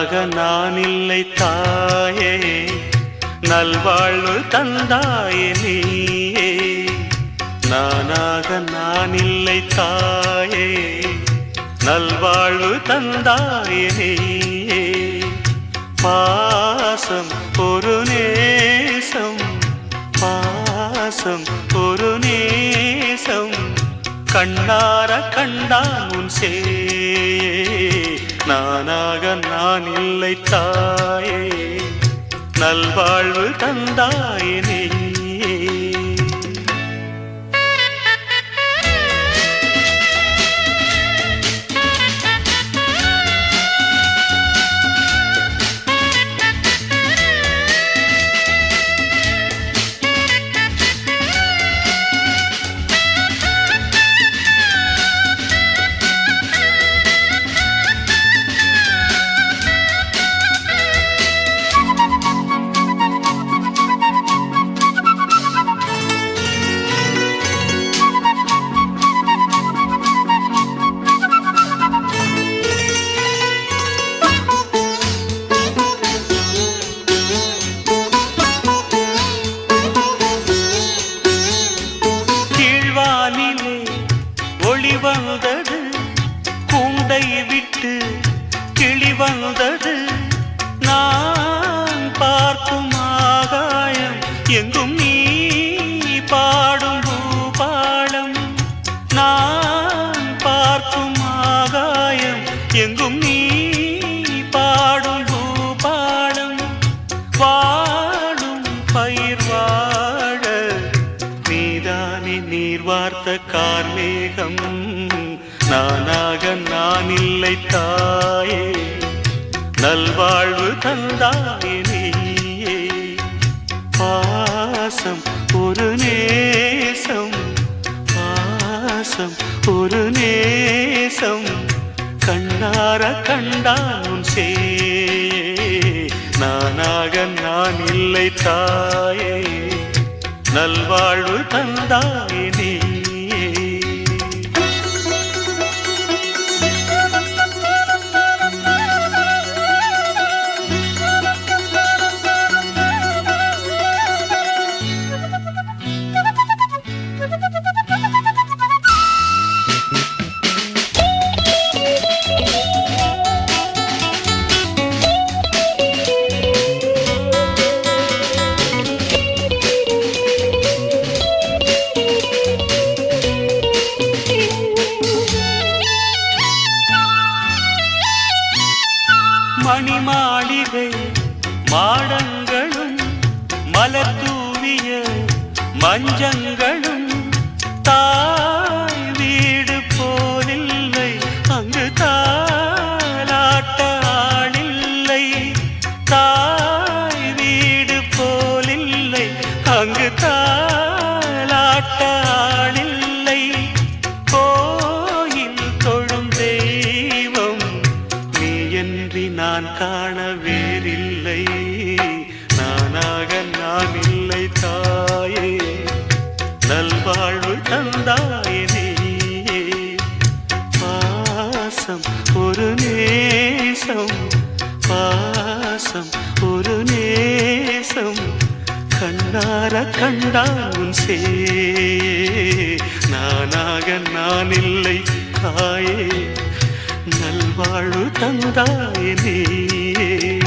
நானாக நான் இல்லை தாயே, நல்வாழ்வு தந்தாயே நீயே. நானாக நான் இல்லை தாயே, நல்வாழ்வு தந்தாயே நீயே. பாசம் ஒரு நேசம், பாசம் ஒரு நேசம், கண்ணார கண்டான் உன் சே. நானாக நான் இல்லை தாயே, நல்வாழ்வு தந்தாயே நீயே. ஒளி வந்தது, கூண்டை விட்டு கிளி வந்தது, நான் பார்க்கும் ஆகாயம் எங்கும் நீ பாடும் பூபாலம். நான் பார்க்கும் ஆகாயம் எங்கும் நீ பாடும் பூபாலம். வாடும் பயிர் வாழ நீதானே நீர் வார்த்த கார்மேகம். நானாக நான் இல்லை தாயே, நல்வாழ்வு தந்தாயே நீயே. பாசம் ஒரு நேசம், பாசம் ஒரு நேசம், கண்ணார கண்டான் உன் சே. நானாக நான் இல்லை தாயே, நல்வாழ்வு தந்தாயே நீயே. மணிமாளிகை மாடங்களும் மலர் தூவிய மஞ்சங்களும் தாய் வீடு போலில்லை, அங்கு தாலாட்ட ஆளில்லை. தாய் வீடு போலில்லை, அங்கு தாலாட்ட ஆளில்லை. கோயில் தொழும் தெய்வம் நீ என்று நான் காண வேறில்லை. நானாக நான் இல்லை தாயே, நல்வாழ்வு தந்தாயே நீயே. பாசம் ஒரு நேசம், பாசம் ஒரு நேசம், கண்ணார கண்டான் உன் சே. நானாக நான் இல்லை தாயே, நல்வாழ்வு தந்தாயே நீயே.